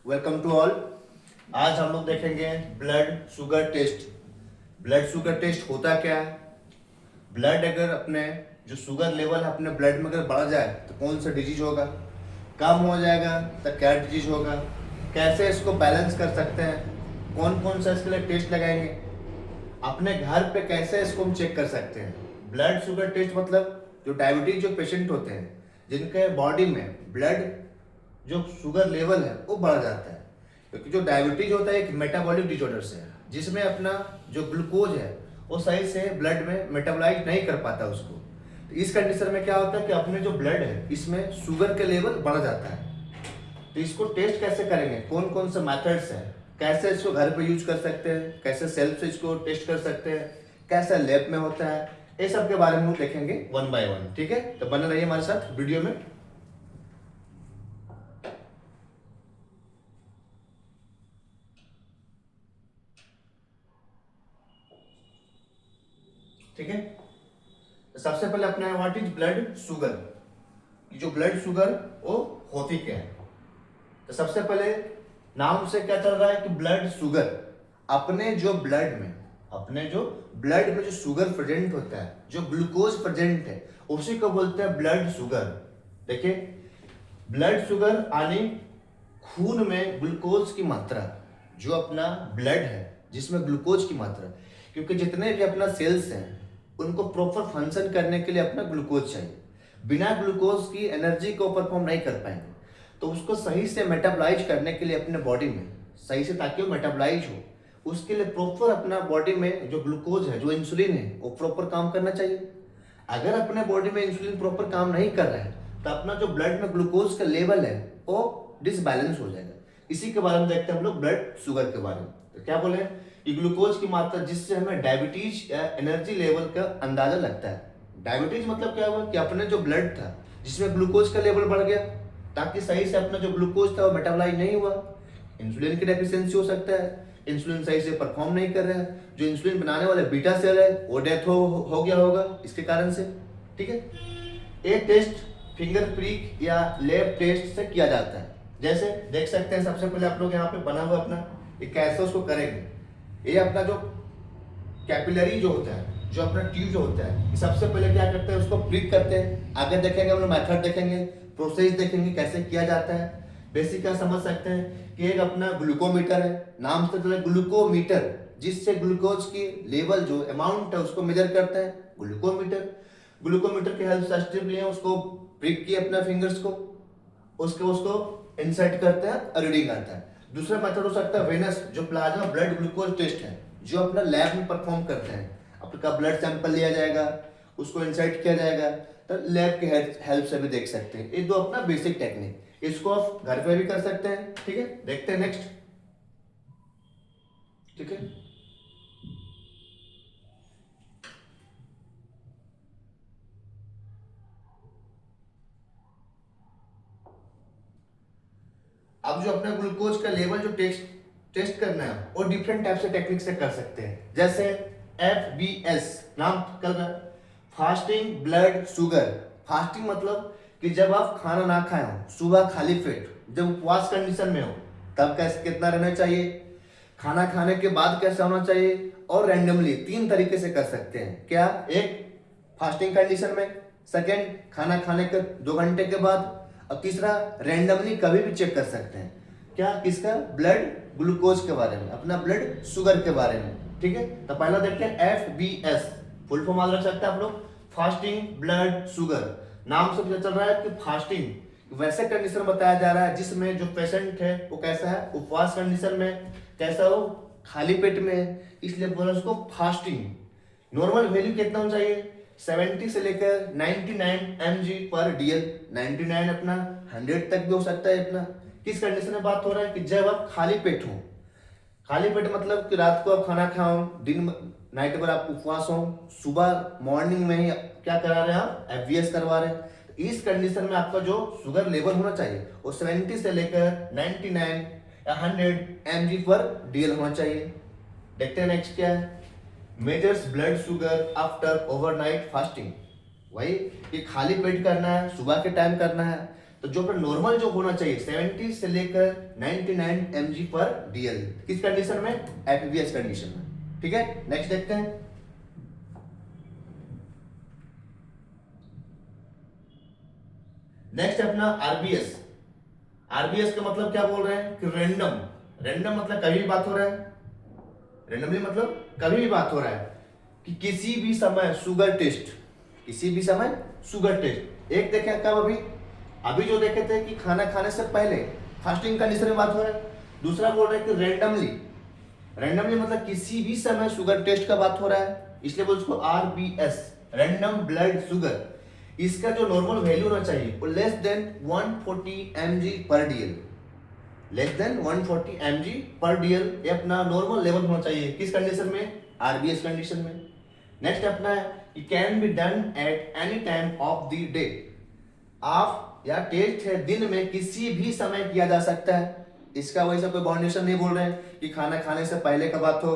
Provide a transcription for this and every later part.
Welcome to all. आज हम लोग देखेंगे blood sugar test. Blood sugar test होता क्या है, ब्लड अगर अपने जो शुगर लेवल है अपने ब्लड में अगर बढ़ जाए तो कौन सा डिजीज होगा, कम हो जाएगा तो क्या डिजीज होगा, कैसे इसको बैलेंस कर सकते हैं, कौन कौन सा इसके लिए टेस्ट लगाएंगे, अपने घर पे कैसे इसको हम चेक कर सकते हैं। ब्लड शुगर टेस्ट मतलब जो डायबिटीज जो पेशेंट होते हैं जिनके बॉडी में ब्लड जो शुगर लेवल है वो बढ़ जाता है, क्योंकि जो डायबिटीज होता है एक मेटाबॉलिक डिसऑर्डर से है जिसमें अपना जो ग्लूकोज है वो सही से ब्लड में मेटाबोलाइज नहीं कर पाता उसको। तो इस कंडीशन में क्या होता है कि अपने जो ब्लड है इसमें शुगर के लेवल बढ़ जाता है। तो इसको टेस्ट कैसे करेंगे, कौन कौन से मेथड्स हैं, कैसे इसको घर पे यूज कर सकते हैं, कैसे सेल्फ से इसको टेस्ट कर सकते हैं, कैसे लैब में होता है, ये सब के बारे में हम देखेंगे वन बाय वन। ठीक है, तो बने रहिए हमारे साथ वीडियो में। ठीक है, तो सबसे पहले अपना व्हाट इज ब्लड शुगर। जो ब्लड शुगर वो होती क्या है, तो सबसे पहले नाम से क्या चल रहा है कि ब्लड शुगर। अपने जो ब्लड में जो शुगर प्रेजेंट होता है, जो ग्लूकोज प्रेजेंट है, उसी को बोलते हैं ब्लड शुगर। देखिए, ब्लड शुगर यानी खून में ग्लूकोज की मात्रा, जो अपना ब्लड है जिसमें ग्लूकोज की मात्रा, क्योंकि जितने भी अपना सेल्स हैं उनको प्रॉपर फंक्शन करने के लिए अपना ग्लूकोज चाहिए। बिना ग्लूकोज की एनर्जी को परफॉर्म नहीं कर पाएंगे, तो उसको सही से मेटाबोलाइज करने के लिए अपने बॉडी में सही से, ताकि वो मेटाबोलाइज हो, उसके लिए प्रॉपर अपना बॉडी में जो ग्लूकोज है, जो इंसुलिन है, वो प्रॉपर काम करना चाहिए। अगर अपने बॉडी में इंसुलिन प्रॉपर काम नहीं कर रहा है तो अपना जो ब्लड में ग्लूकोज का लेवल है वो डिसबैलेंस हो जाएगा। इसी के बारे में देखते हैं हम लोग ब्लड शुगर के बारे में। तो क्या बोले कि ग्लूकोज की मात्रा जिससे हमें डायबिटीज या एनर्जी लेवल का अंदाजा लगता है। डायबिटीज मतलब क्या हुआ कि अपने जो ब्लड था जिसमें ग्लूकोज का लेवल बढ़ गया, ताकि सही से अपना जो ग्लूकोज था वो मेटाबोलाइज नहीं हुआ। इंसुलिन की डेफिशिएंसी हो सकता है, इंसुलिन सही से परफॉर्म नहीं कर रहा है, जो इंसुलिन बनाने वाले बीटा सेल है वो डेथ हो गया होगा इसके कारण से। ठीक है, ये टेस्ट फिंगर प्रिक या लैब टेस्ट से किया जाता है। जैसे देख सकते हैं, सबसे पहले आप लोग यहाँ पे बना हुआ अपना ये कैसे उसको करेंगे। ये अपना जो कैपिलरी जो होता है, जो अपना ट्यूब जो होता है, सबसे पहले क्या करते हैं उसको प्रिक करते हैं। आगे देखेंगे हम लोग मेथड देखेंगे, प्रोसेस देखेंगे कैसे किया जाता है। बेसिक क्या समझ सकते हैं कि एक अपना ग्लूकोमीटर है, नाम से चला ग्लूकोमीटर, जिससे ग्लूकोज की लेवल जो अमाउंट है उसको मेजर करते हैं, ग्लूकोमीटर। ग्लूकोमीटर की हेल्प से स्ट्रिप लिए उसको प्रिक किए अपना फिंगर्स को, उसको इंसर्ट करते हैं और रीडिंग आता है। दूसरा मेथड हो सकता है वेनस, जो प्लाज्मा ब्लड ग्लूकोज टेस्ट है, जो अपना लैब में परफॉर्म करते हैं। आपका ब्लड सैंपल लिया जाएगा, उसको इंसर्ट किया जाएगा, तो लैब के हेल्प से भी देख सकते हैं। ये दो अपना बेसिक टेक्निक, इसको आप घर पे भी कर सकते हैं। ठीक है, देखते हैं नेक्स्ट। ठीक है, अब जो अपना ग्लूकोज का लेवल जो टेस्ट करना है वो डिफरेंट टाइप से टेक्निक से कर सकते हैं। जैसे FBS नाम कर रहा है, फास्टिंग ब्लड शुगर। फास्टिंग मतलब कि जब आप खाना ना खाए हो, सुबह खाली पेट, जब उपवास कंडीशन में हो, तब कैसे कितना रहना चाहिए, खाना खाने के बाद कैसा होना चाहिए, और रैंडमली 3 तरीके से कर सकते हैं। क्या, एक फास्टिंग कंडीशन में, सेकेंड खाना खाने के 2 घंटे के बाद, और तीसरा रैंडमली कभी भी चेक कर सकते हैं। क्या, किसका, ब्लड ग्लूकोज के बारे में, अपना ब्लड शुगर के बारे में। ठीक है, तो पहला देखते हैं FBS, फुल फॉर्म याद रख सकते हैं आप लोग, फास्टिंग ब्लड शुगर। नाम से पता चल रहा है कि फास्टिंग वैसे कंडीशन बताया जा रहा है जिसमें जो पेशेंट है वो कैसा है, उपवास कंडीशन में, कैसा हो, खाली पेट में है, इसलिए बोला उसको फास्टिंग। नॉर्मल वैल्यू कितना होना चाहिए, 70 से लेकर 99 mg/dl। 99 अपना 100 तक भी हो सकता है अपना। किस कंडीशन में बात हो रहा है कि जब आप खाली पेट हो, खाली पेट मतलब कि रात को आप खाना खाओ, दिन नाइट पर आप उपवास हो, सुबह मॉर्निंग में ही क्या करा रहे हैं आप, FBS करवा रहे हैं। तो इस कंडीशन में आपका जो शुगर लेवल होना चाहिए वो 70 से लेकर 99 या 100 mg/dl होना चाहिए। देखते हैं नेक्स्ट क्या है, measures blood sugar after overnight fasting. वही कि खाली पेट करना है, सुबह के टाइम करना है, तो जो अपना नॉर्मल जो होना चाहिए 70 से लेकर 99 mg पर DL, किस कंडीशन में? FBS कंडीशन में। ठीक है, नेक्स्ट देखते हैं। नेक्स्ट अपना RBS। RBS का मतलब क्या बोल रहे हैं कि रैंडम। रैंडम मतलब कभी भी बात हो रहा है, रैंडमली मतलब कभी भी बात हो रहा है कि किसी भी समय शुगर टेस्ट, किसी भी समय शुगर टेस्ट। एक देखे कब? अभी जो देखे थे कि खाना खाने से पहले फास्टिंग कंडीशन में बात हो रहा है। दूसरा बोल रहे हैं कि रैंडमली। रैंडमली मतलब किसी भी समय शुगर टेस्ट का बात हो रहा है, इसलिए बोल उसको RBS, रैंडम ब्लड शुगर। इसका जो नॉर्मल वैल्यू होना चाहिए वो लेस देन 140 mg पर DL, लेस देन 140 mg पर DL, ये अपना नॉर्मल लेवल होना चाहिए। किस कंडीशन में? RBS कंडीशन में। नेक्स्ट अपना है, it can be done at any time of the day. आप या टेस्ट है दिन में किसी भी समय किया जा सकता है। इसका वैसा कोई बाउंडेशन नहीं बोल रहे हैं कि खाना खाने से पहले का बात हो,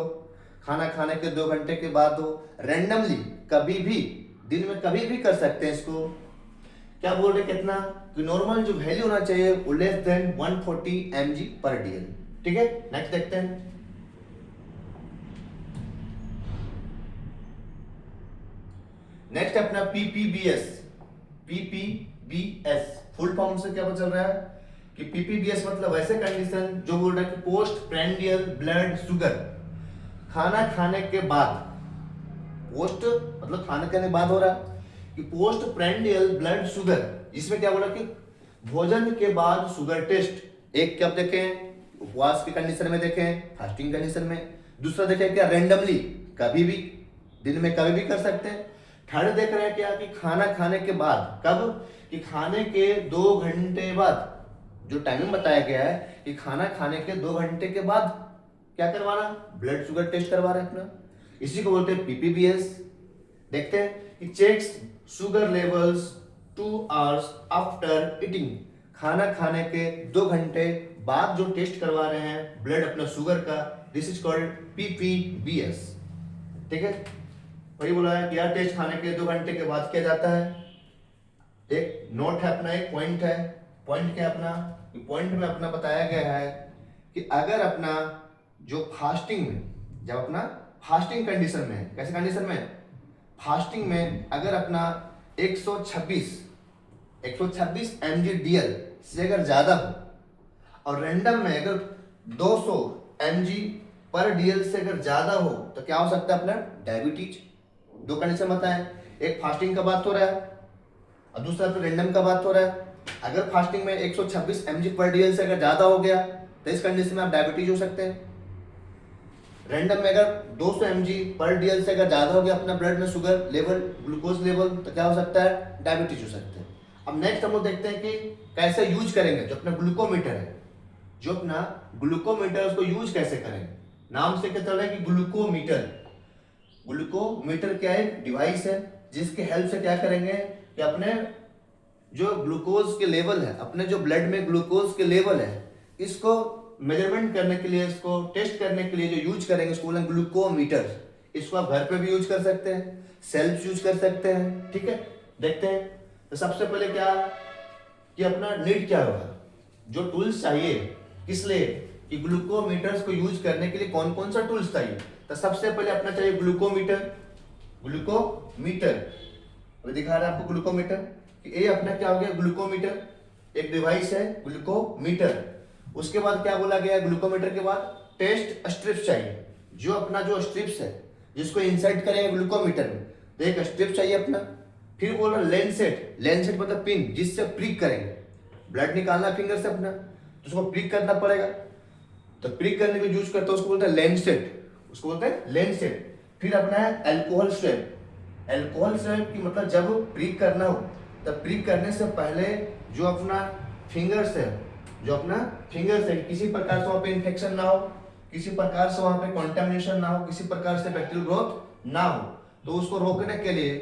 खाना खाने के 2 घंटे के बाद हो, रैंडमली कभी भी दिन में कभी भी कर सकते हैं इसको। क्या बोल रहे? कितना कि नॉर्मल जो वैल्यू होना चाहिए वो लेस देन 140 mg पर DL। ठीक है, नेक्स्ट देखते हैं। नेक्स्ट अपना PPBS। PPBS फुल फॉर्म से क्या पता चल रहा है कि PPBS मतलब वैसे कंडीशन जो बोल रहा है कि पोस्ट प्रेंडियल ब्लड शुगर, खाना खाने के बाद। पोस्ट मतलब खाना खाने के बाद हो रहा है कि पोस्ट प्रेंडियल ब्लड शुगर, जिसमें क्या बोला कि भोजन के बाद शुगर टेस्ट। एक कब देखें? उपवास की कंडीशन में देखें, फास्टिंग कंडीशन में। दूसरा देखें क्या? रैंडमली, कभी भी दिन में कभी भी कर सकते हैं। थर्ड देख रहे हैं क्या कि खाना खाने के बाद। कब? कि खाने के 2 घंटे बाद, जो टाइमिंग बताया गया है कि खाना खाने के 2 घंटे के बाद क्या करवाना? ब्लड शुगर टेस्ट करवा रहे हैं अपना, इसी को बोलते हैं PPBS। देखते हैं कि checks sugar levels 2 hours after eating. खाना खाने के 2 घंटे बाद जो टेस्ट करवा रहे हैं ब्लड अपना शुगर का, दिस इज कॉल्ड PPBS। ठीक है, वही बोला है कि यार टेस्ट खाने के 2 घंटे के बाद किया जाता है। एक नोट है अपना, एक पॉइंट है। पॉइंट क्या अपना? पॉइंट में अपना बताया गया है कि अगर अपना जो फास्टिंग में, जब अपना फास्टिंग कंडीशन में, कैसे कंडीशन में? फास्टिंग में अगर अपना 126 mg DL से अगर ज्यादा हो, और रैंडम में अगर 200 mg पर DL से अगर ज्यादा हो, तो क्या हो सकता है? अपना डायबिटीज। 2 कंडीशन बताएं, एक फास्टिंग का बात हो रहा है और दूसरा तो रैंडम का बात हो रहा है। अगर फास्टिंग में 126 mg पर DL से अगर ज्यादा हो गया तो इस कंडीशन में आप डायबिटीज हो सकते हैं। रैंडम में अगर 200 mg पर DL से अगर ज्यादा हो गया अपना ब्लड में शुगर लेवल, ग्लूकोज लेवल, तो क्या हो सकता है? डायबिटीज हो सकते हैं। अब नेक्स्ट हम लोग देखते हैं कि कैसे यूज करेंगे जो अपना ग्लूकोमीटर है। जो अपना ग्लूकोमीटर उसको यूज कैसे करेंगे? नाम से क्या चल रहा है कि ग्लूकोमीटर। ग्लूकोमीटर क्या है? डिवाइस है जिसके हेल्प से क्या करेंगे कि अपने जो ग्लूकोज के लेवल है, अपने जो ब्लड में ग्लूकोज के लेवल है, इसको मेजरमेंट करने के लिए, इसको टेस्ट करने के लिए जो यूज करेंगे उसको बोलेंगे ग्लूकोमीटर। इसको आप घर पे भी यूज कर सकते हैं, सेल्फ यूज कर सकते हैं। ठीक है, देखते हैं। तो सबसे पहले क्या कि अपना नीड क्या होगा, जो टूल्स चाहिए किस लिए कि ग्लूकोमीटर्स को यूज करने के लिए कौन कौन सा टूल्स चाहिए। तो सबसे पहले अपना चाहिए ग्लूकोमीटर। ग्लूकोमीटर अभी दिखा रहा है आपको ग्लूकोमीटर कि ये अपना क्या हो गया? ग्लूकोमीटर एक डिवाइस है, ग्लूकोमीटर। उसके बाद क्या बोला गया? ग्लूकोमीटर के बाद टेस्ट स्ट्रिप्स चाहिए। जो अपना जो स्ट्रिप्स है जिसको इंसर्ट करेंगे ग्लूकोमीटर में, तो एक स्ट्रिप चाहिए अपना। फिर बोल रहा लेंसेट। लेंसेट मतलब पिन, जिससे प्रिक करेंगे। ब्लड निकालना फिंगर से अपना, तो उसको प्रिक करना पड़ेगा, तो प्रिक करने में यूज करते हैं, उसको बोलते हैं लेंसेट। उसको बोलते हैं लेंसेट। फिर अपना है अल्कोहल स्वैब। अल्कोहल स्वैब की मतलब जब प्रिक करना हो, तब प्रिक करने से पहले जो अपना फिंगर्स है, जो अपना फिंगर्स है, किसी प्रकार से वहां पे इन्फेक्शन ना हो, किसी प्रकार से वहां पे कॉन्टेमिनेशन ना हो, किसी प्रकार से बैक्टीरियल ग्रोथ ना हो, तो उसको रोकने के लिए,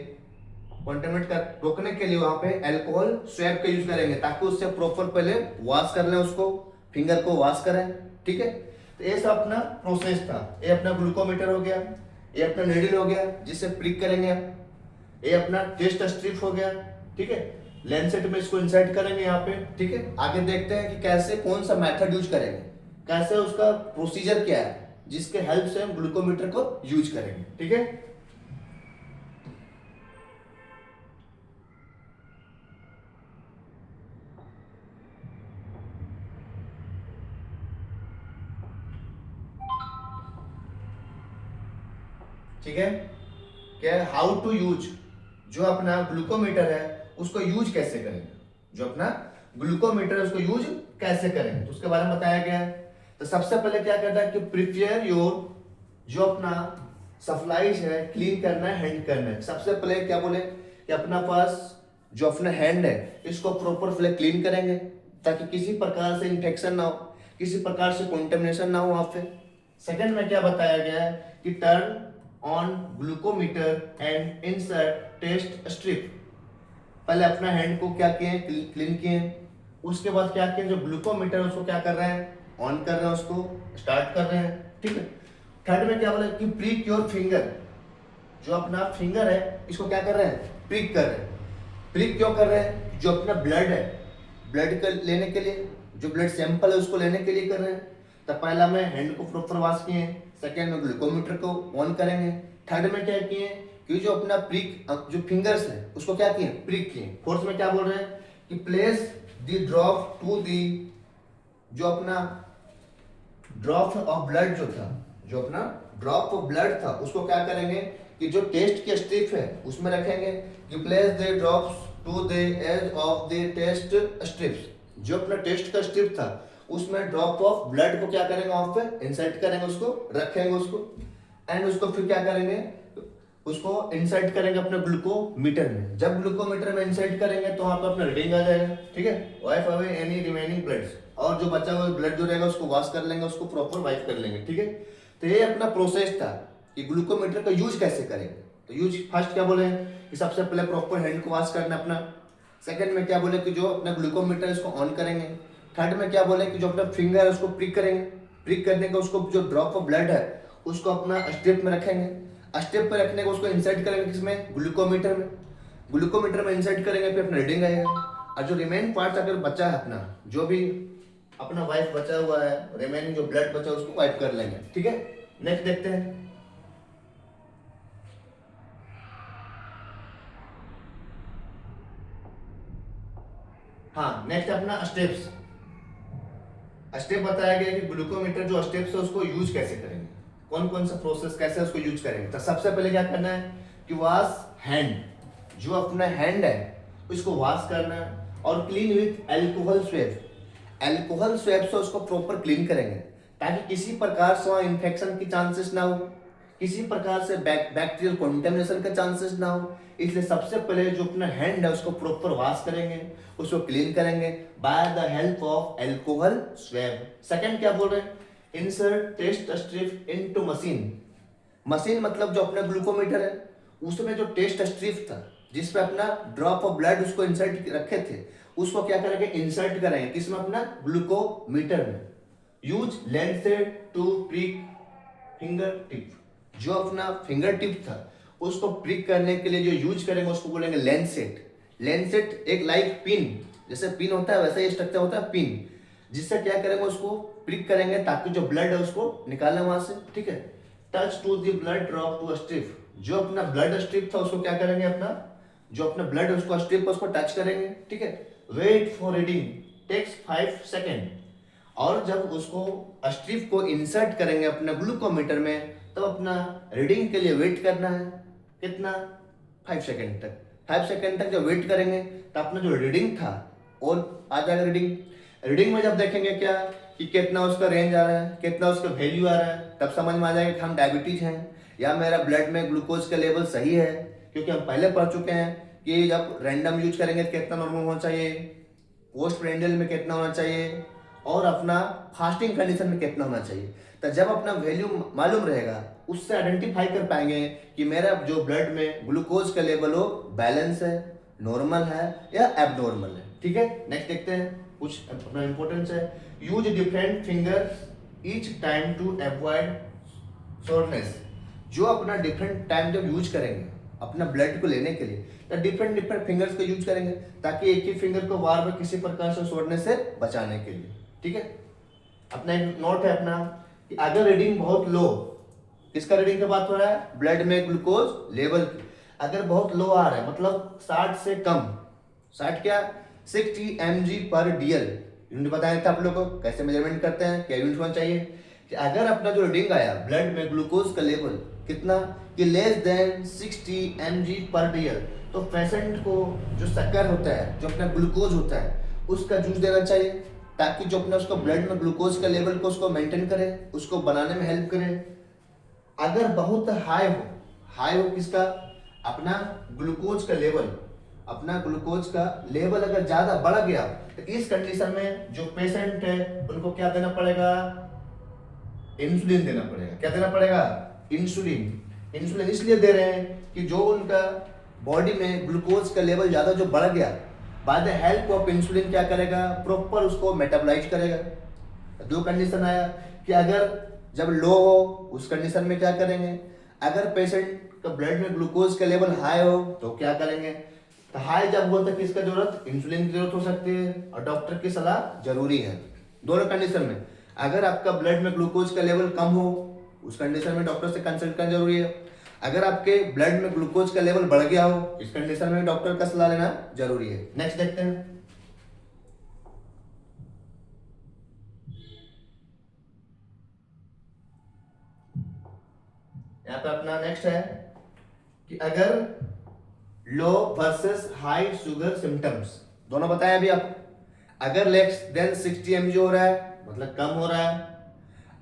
कॉन्टेमिनेट कर रोकने के लिए वहां पे अल्कोहल स्वैब का यूज करेंगे, ताकि उससे प्रॉपर पहले वॉश कर लें, उसको फिंगर को वॉश करें। ठीक है, तो ये सब अपना प्रोसेस था। ये अपना ग्लूकोमीटर हो गया, ये अपना नीडल हो गया जिससे प्रिक करेंगे, ये अपना टेस्ट स्ट्रिप हो गया। ठीक है, लेंसेट में इसको इंसर्ट करेंगे यहाँ पे, ठीक है। आगे देखते हैं कि कैसे, कौन सा मेथड यूज करेंगे, कैसे उसका प्रोसीजर क्या है जिसके हेल्प से हम ग्लूकोमीटर को यूज करेंगे, ठीक है। ठीक है, क्या हाउ टू यूज, जो अपना ग्लूकोमीटर है उसको यूज कैसे करेंगे, जो अपना ग्लूकोमीटर है उसको यूज कैसे करेंगे, तो उसके बारे में बताया गया है। तो सबसे पहले क्या करना है कि प्रिपेयर योर, जो अपना सप्लाईज है क्लीन करना है, हैंड करना है। सबसे पहले क्या बोले कि अपना पास जो अपना हैंड है इसको प्रॉपर पहले क्लीन करेंगे ताकि किसी प्रकार से इंफेक्शन ना हो, किसी प्रकार से कॉन्टेमिनेशन ना हो वहां पे। सेकंड में क्या बताया गया है कि turn on glucometer and insert test strip. पहले अपना हैंड को क्या किए, क्लीन किए, उसके बाद क्या किए, जो ग्लूकोमीटर उसको क्या कर रहे हैं, ऑन कर रहे हैं, उसको स्टार्ट कर रहे हैं, ठीक है। थर्ड में क्या बोला कि प्रिक योर फिंगर, जो अपना फिंगर है इसको क्या कर रहे हैं, प्रिक कर रहे हैं। प्रिक क्यों कर रहे हैं, जो अपना ब्लड है, ब्लड का लेने के लिए, जो ब्लड सैंपल है उसको लेने के लिए कर रहे हैं। तो पहला में हैंड को प्रॉपर वॉश किए, सेकेंड में ग्लूकोमीटर को ऑन करेंगे, थर्ड में क्या किए कि जो अपना प्रिक, जो फिंगर्स है उसको क्या किए, प्रिक किए। फोर्थ में क्या बोल रहे हैं कि place the drop to the, जो अपना ड्रॉप ऑफ ब्लड जो था, जो अपना ड्रॉप ऑफ ब्लड था उसको क्या करेंगे कि जो टेस्ट की स्ट्रिप है उसमें रखेंगे कि place the drops to the edge of the test strips. जो अपना टेस्ट का स्ट्रिप था उसमें ड्रॉप ऑफ ब्लड को क्या करेंगे वहां पे इंसर्ट करेंगे, उसको रखेंगे उसको, एंड उसको फिर क्या करेंगे, उसको इंसर्ट करेंगे अपने ग्लूकोमीटर में। जब ग्लूकोमीटर में इंसर्ट करेंगे तो वहां पर अपना रीडिंग आ जाएगा, ठीक है। Wipe away any remaining bloods, और जो बचा हुआ ब्लड जो रहेगा उसको वॉश कर लेंगे, उसको प्रॉपर वाइप कर लेंगे, ठीक है। तो ये अपना प्रोसेस था कि ग्लूकोमीटर का यूज कैसे करेंगे। तो यूज फर्स्ट क्या बोले कि सबसे पहले प्रॉपर हैंड को वॉश करना अपना। सेकंड में क्या बोले कि जो अपना ग्लूकोमीटर इसको ऑन करेंगे। थर्ड में क्या बोले कि जो अपना फिंगर है उसको प्रिक करेंगे, प्रिक करने का उसको जो ड्रॉप ऑफ ब्लड है उसको अपना स्ट्रिप में रखेंगे, स्टेप पर रखने को उसको इंसर्ट करेंगे किसमें, ग्लूकोमीटर में। ग्लूकोमीटर में इंसर्ट करेंगे फिर अपना रीडिंग आएगा। और जो रिमेन पार्ट अगर बचा है अपना, जो भी अपना वाइप बचा हुआ है, रिमेनिंग जो ब्लड बचा है उसको वाइप कर लेंगे, ठीक है। नेक्स्ट देखते हैं। हाँ, नेक्स्ट अपना स्टेप्स। स्टेप बताया गया कि ग्लूकोमीटर जो स्टेप्स है उसको यूज कैसे करेंगे, कौन कौन सा प्रोसेस कैसे उसको यूज करेंगे। तो सबसे पहले क्या करना है कि वॉश हैंड, जो अपना हैंड है उसको वॉश करना है और clean with alcohol swab. Alcohol swab से उसको प्रॉपर क्लीन करेंगे ताकि किसी प्रकार से वहाँ इन्फेक्शन की चांसेस ना हो, किसी प्रकार से बैक्टीरियल कॉन्टेमिनेशन का चांसेस ना हो। इसलिए सबसे पहले जो अपना हैंड है उसको प्रॉपर वॉश करेंगे, उसको क्लीन करेंगे by the help of alcohol swab. Second क्या बोल रहे हैं, insert test strip into machine. Machine मतलब जो अपना ग्लूकोमीटर है उसमें जो टेस्ट स्ट्रिप था जिसपे अपना ड्रॉप ऑफ ब्लड उसको इंसर्ट रखे थे, उसको क्या करेंगे, इंसर्ट करेंगे किसमें, अपना ग्लूकोमीटर में। Use lancet to prick finger tip. जो अपना फिंगर टिप था उसको प्रिक करने के लिए जो यूज करेंगे उसको बोलेंगे लेंसेट। लेंसेट एक लाइक पिन, जैसे पिन होता है वैसे ही स्ट्रक्चर होता है पिन, जिससे क्या करेंगे उसको प्रिक करेंगे ताकि जो ब्लड है उसको निकालना वहां से, ठीक है। Touch to the blood drop to strip. जो अपना ब्लड स्ट्रिप था उसको क्या करेंगे, अपना जो अपना ब्लड है उसको स्ट्रिप उसको टच करेंगे, ठीक है। Wait for reading takes 5 second. और जब उसको स्ट्रिप को इंसर्ट करेंगे अपना ग्लूकोमीटर में तब अपना रीडिंग के लिए वेट करना है, कितना, 5 सेकेंड तक। 5 सेकेंड तक जब वेट करेंगे तो अपना जो रीडिंग था और आ जाएगा रीडिंग। रीडिंग में जब देखेंगे क्या कि कितना उसका रेंज आ रहा है, कितना उसका वैल्यू आ रहा है, तब समझ में आ जाएगा कि हम डायबिटीज हैं या मेरा ब्लड में ग्लूकोज का लेवल सही है। क्योंकि हम पहले पढ़ चुके हैं कि जब रैंडम यूज करेंगे तो कितना नॉर्मल होना चाहिए, पोस्ट प्रेंडियल में कितना होना चाहिए और अपना फास्टिंग कंडीशन में कितना होना चाहिए। तो जब अपना वैल्यू मालूम रहेगा उससे आइडेंटिफाई कर पाएंगे कि मेरा जो ब्लड में ग्लूकोज का लेवल हो बैलेंस है, नॉर्मल है या एबनॉर्मल है, ठीक है। नेक्स्ट देखते हैं, कुछ अपना इंपॉर्टेंस है। Use different fingers each time to avoid soreness. जो अपना डिफरेंट टाइम जब यूज करेंगे अपना ब्लड को लेने के लिए, तो डिफरेंट डिफरेंट फिंगर्स को यूज करेंगे ताकि एक ही फिंगर को बार बार किसी प्रकार से छोड़ने से बचाने के लिए। ठीक है, अपना एक नोट है अपना कि अगर रीडिंग बहुत लो, किसका रीडिंग की बात हो रहा है, ब्लड में ग्लूकोज लेवल की, अगर बहुत लो आ रहा है मतलब 60 से कम, 60 क्या 60 mg/dl, यूनिट बताया था आप लोगों को कैसे मेजरमेंट करते हैं, क्या यूनिट होना चाहिए, कि अगर अपना जो रीडिंग आया ब्लड में ग्लूकोज का लेवल कितना कि लेस देन 60 mg/dl, तो पेशेंट को जो शक्कर होता है, जो अपना ग्लूकोज होता है, उसका जूस देना चाहिए ताकि जो अपना उसको ब्लड में ग्लूकोज का लेवल को उसको मेंटेन करे, उसको बनाने में हेल्प करे। अगर बहुत हाई हो किसका, अपना ग्लूकोज का लेवल, अपना ग्लूकोज का लेवल अगर ज्यादा बढ़ गया तो इस कंडीशन में जो पेशेंट है उनको क्या देना पड़ेगा, इंसुलिन देना पड़ेगा। क्या देना पड़ेगा, इंसुलिन। इंसुलिन इसलिए दे रहे हैं कि जो उनका बॉडी में ग्लूकोज का लेवल ज्यादा जो बढ़ गया, bye the help of insulin क्या करेगा, प्रॉपर उसको मेटाबोलाइज करेगा। दो कंडीशन आया कि अगर जब लो हो उस कंडीशन में क्या करेंगे, अगर पेशेंट का ब्लड में ग्लूकोज का लेवल हाई हो तो क्या करेंगे, तो हाई जब हो तो किसका जरूरत, इंसुलिन की जरूरत हो सकती है और डॉक्टर की सलाह जरूरी है। दोनों कंडीशन में अगर आपका ब्लड में ग्लूकोज का लेवल कम हो उस कंडीशन में डॉक्टर से कंसल्ट करना जरूरी है। अगर आपके ब्लड में ग्लूकोज का लेवल बढ़ गया हो इस कंडीशन में डॉक्टर का सलाह लेना जरूरी है। नेक्स्ट देखते हैं, यहाँ पे अपना नेक्स्ट है कि अगर लो वर्सेस हाई शुगर सिम्टम्स, दोनों बताया अभी आप। अगर लेस देन 60 mg हो रहा है मतलब कम हो रहा है,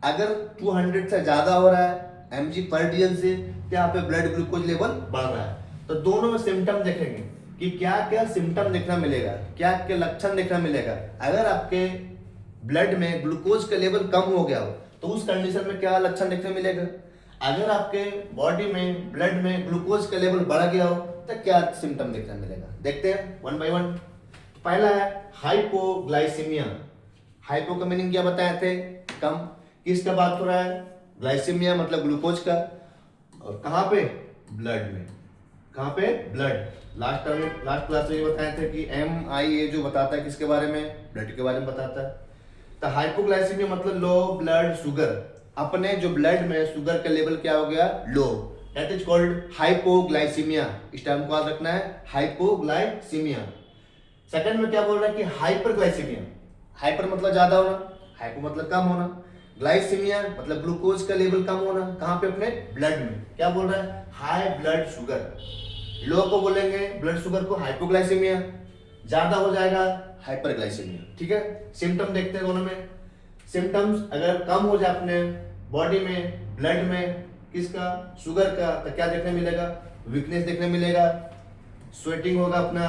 अगर 200 से ज्यादा हो रहा है mg/dl से, यहाँ पे ब्लड ग्लूकोज लेवल बढ़ रहा है, तो दोनों में सिम्टम देखेंगे कि क्या क्या सिम्टम देखना मिलेगा, क्या क्या लक्षण देखना मिलेगा। अगर आपके ब्लड में ग्लूकोज का लेवल कम हो गया हो तो उस कंडीशन में क्या लक्षण देखने मिलेगा, अगर आपके बॉडी में ब्लड में ग्लूकोज का लेवल बढ़ गया हो तो क्या सिम्टम देखने मिलेगा। देखते हैं वन बाय वन। पहला है हाइपोग्लाइसीमिया। हाइपो का मीनिंग क्या बताए थे, कम। किसका बात हो रहा है, ग्लाइसीमिया मतलब ग्लूकोज का, और कहाँ पे, ब्लड में। कहाँ पे, ब्लड। लास्ट क्लास में ये बताए थे कि MIA जो बताता है किसके बारे में, ब्लड के बारे में बताता है। तो हाइपोग्लाइसीमिया मतलब लो ब्लड शुगर, अपने जो ब्लड में शुगर का लेवल क्या हो गया, लो, दैट इज कॉल्ड हाइपोग्लाइसीमिया। इस टाइम को याद रखना है, हाइपोग्लाइसीमिया। सेकंड में क्या बोल रहा है कि हाइपरग्लाइसीमिया। हाइपर मतलब ज्यादा होना, हाइपो मतलब कम होना, ग्लाइसीमिया मतलब ग्लूकोज का लेवल कम होना, कहाँ पे, अपने ब्लड में। क्या बोल रहा है, हाई ब्लड शुगर। लो को बोलेंगे ब्लड शुगर को हाइपोग्लाइसीमिया, ज्यादा हो जाएगा हाइपरग्लाइसीमिया। ठीक है, सिम्टम देखते हैं दोनों में। सिम्टम्स अगर कम हो जाए अपने बॉडी में, ब्लड में, किसका, शुगर का, तो क्या देखने मिलेगा, वीकनेस देखने मिलेगा, स्वेटिंग होगा, अपना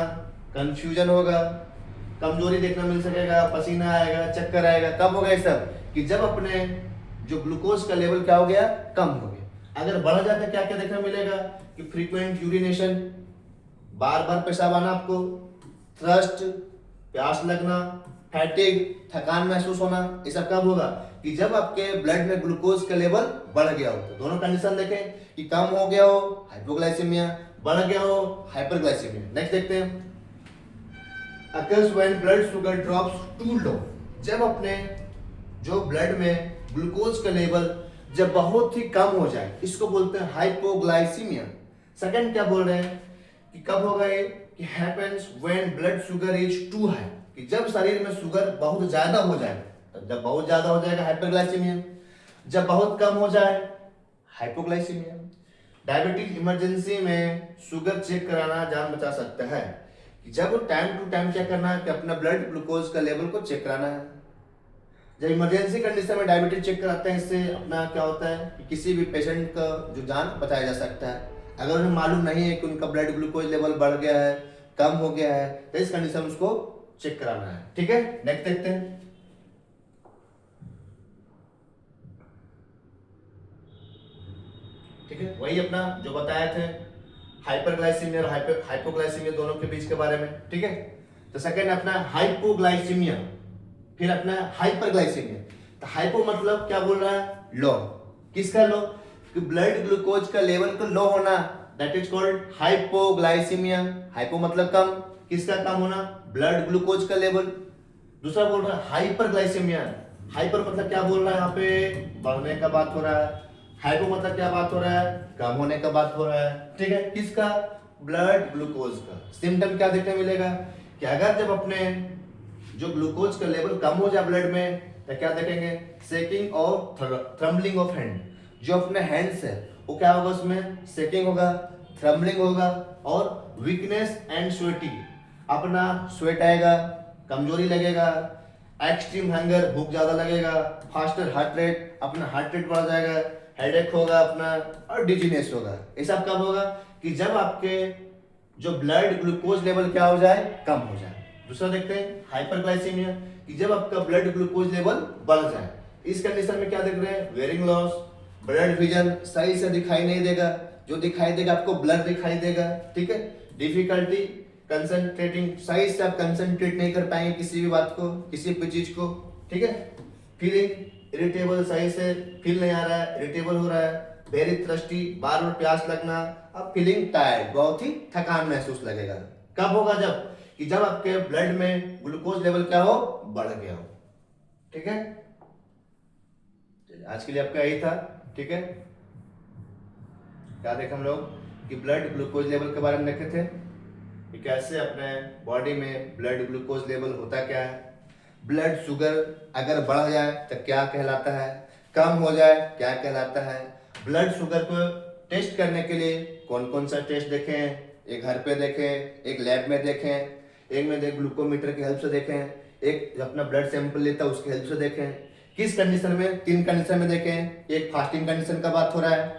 कंफ्यूजन होगा, कमजोरी देखना मिल सकेगा, पसीना आएगा, चक्कर आएगा। कब होगा ये सब, कि जब अपने जो ग्लूकोज का लेवल क्या हो गया, कम हो गया। अगर बढ़ जाता है क्या क्या देखना मिलेगा, कि फ्रीक्वेंट यूरिनेशन, बार बार पेशाब आना आपको, थ्रस्ट, प्यास लगना, फैटिग, थकान महसूस होना, ये सब कब होगा, कि जब आपके ब्लड में ग्लूकोज का लेवल बढ़ गया हो। तो दोनों कंडीशन देखें कि कम हो गया हो हाइपोग्लाइसीमिया, बढ़ गया हो हाइपरग्लाइसीमिया। नेक्स्ट देखते हैं, occurs when blood sugar drops too low, जब अपने जो ब्लड में ग्लूकोज का लेवल जब बहुत ही कम हो जाए, इसको बोलते हैं हाइपोग्लाइसीमिया। सेकंड क्या बोल रहे हैं कि कब होगा ये, कि happens when blood sugar is too high, कि जब शरीर में शुगर बहुत ज्यादा हो जाए, तब जब बहुत ज्यादा हो जाएगा हाइपरग्लाइसीमिया, जब बहुत कम हो जाए हाइपोग्लाइसीमिया। डायबिटीज इमरजेंसी में शुगर चेक कराना जान बचा सकता है, कि जब टाइम टू टाइम क्या करना है, कि अपना ब्लड ग्लूकोज का लेवल को चेक कराना है। जब इमरजेंसी कंडीशन में डायबिटीज चेक कराते हैं, इससे अपना क्या होता है कि किसी भी पेशेंट का जो जान बचाया जा सकता है। अगर उन्हें मालूम नहीं है कि उनका ब्लड ग्लूकोज लेवल बढ़ गया है, कम हो गया है, तो इस कंडीशन में उसको चेक कराना है। ठीक है, नेक्स्ट देखते हैं, ठीक है, वही अपना जो बताए थे हाइपरग्लाइसीमिया और हाइपोग्लाइसीमिया दोनों के बीच के बारे में। ठीक है, तो सेकंड अपना हाइपोग्लाइसीमिया, फिर अपना हाइपरग्लाइसीमिया। तो हाइपो मतलब क्या बोल रहा है, लो। किसका लो, कि ब्लड ग्लूकोज का लेवल को लो होना, that is called hypoglycaemia. Hypo मतलब कम, किसका कम होना? ब्लड ग्लूकोज का लेवल। दूसरा बोल रहा है हाइपरग्लाइसीमिया। हाइपर मतलब क्या बोल रहा है? यहाँ पे बढ़ने का बात हो रहा है। हाइपो मतलब क्या बात हो रहा है? कम होने का बात हो रहा है। ठीक है, किसका? ब्लड ग्लूकोज का। सिम्टम क्या देखने मिलेगा कि अगर जब अपने जो ग्लूकोज का लेवल कम हो जाए ब्लड में तो क्या देखेंगे? शेकिंग और थ्रम्बलिंग ऑफ हैंड। जो अपने हैंड्स है वो क्या होगा? उसमें शेकिंग होगा, थ्रम्बलिंग होगा और वीकनेस एंड स्वेटी। अपना स्वेट आएगा, कमजोरी लगेगा, एक्सट्रीम हंगर, भूख ज्यादा लगेगा, फास्टर हार्ट रेट, अपना हार्ट रेट बढ़ जाएगा, हेडेक होगा अपना और डिजीनेस होगा। ये सब कब होगा? कि जब आपके जो ब्लड ग्लूकोज लेवल क्या हो जाए? कम हो जाए। दूसरा देखते हैं हाइपरग्लाइसीमिया, कि जब आपका ब्लड ग्लूकोज लेवल बढ़ जाए। इस कंडीशन में क्या देख रहे हैं? वेयरिंग लॉस, ब्लड विजन सही से दिखाई नहीं देगा, जो दिखाई देगा आपको ब्लर दिखाई देगा। ठीक है, डिफिकल्टी कंसंट्रेटिंग, सही से आप कंसंट्रेट नहीं कर पाएंगे किसी भी बात को, किसी भी चीज को। ठीक है, फीलिंग इरिटेबल, सही से फील नहीं आ रहा है, इरिटेबल हो रहा है, वेरी थ्रस्टी, बार बार प्यास लगना, अब फीलिंग टायर्ड, बहुत ही थकान महसूस लगेगा। कब होगा? जब कि जब आपके ब्लड में ग्लूकोज लेवल क्या हो? बढ़ गया हो। ठीक है, आज के लिए आपका यही था। ठीक है, क्या देखा हम लोग? कि ब्लड ग्लूकोज लेवल के बारे में देखे थे कि कैसे अपने बॉडी में ब्लड ग्लूकोज लेवल होता क्या है, ब्लड शुगर अगर बढ़ जाए तो क्या कहलाता है, कम हो जाए क्या कहलाता है, ब्लड शुगर को टेस्ट करने के लिए कौन कौन सा टेस्ट देखें, एक घर पे देखें, एक लैब में देखें, एक में देख ग्लूकोमीटर की हेल्प से देखें, एक अपना ब्लड सैंपल लेता है उसकी हेल्प से देखें। किस कंडीशन में? 3 कंडीशन में देखें। एक फास्टिंग कंडीशन का बात हो रहा है,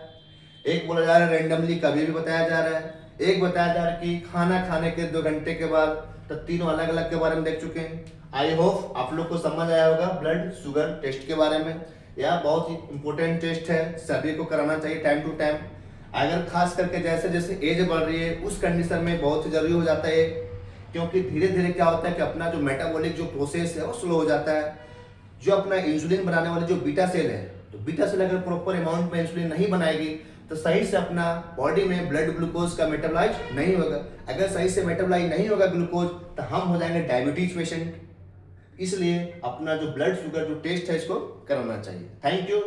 एक बोला जा रहा है रेंडमली कभी भी बताया जा रहा है, एक बताया जा रहा है कि खाना खाने के 2 घंटे के बाद। तो तीनों अलग अलग के बारे में देख चुके हैं। आई होप आप लोग को समझ आया होगा ब्लड शुगर टेस्ट के बारे में। यह बहुत ही इंपॉर्टेंट टेस्ट है, सभी को कराना चाहिए टाइम टू टाइम। अगर खास करके जैसे जैसे एज बढ़ रही है उस कंडीशन में बहुत ही जरूरी हो जाता है, क्योंकि धीरे धीरे क्या होता है कि अपना जो मेटाबॉलिक जो प्रोसेस है वो स्लो हो जाता है। जो अपना इंसुलिन बनाने वाले जो बीटा सेल है, तो बीटा सेल अगर प्रॉपर अमाउंट में इंसुलिन नहीं बनाएगी तो सही से अपना बॉडी में ब्लड ग्लूकोज का मेटाबोलाइज नहीं होगा। अगर सही से मेटाबोलाइज नहीं होगा ग्लूकोज तो हम हो जाएंगे डायबिटीज पेशेंट। इसलिए अपना जो ब्लड शुगर जो टेस्ट है इसको कराना चाहिए। Thank you.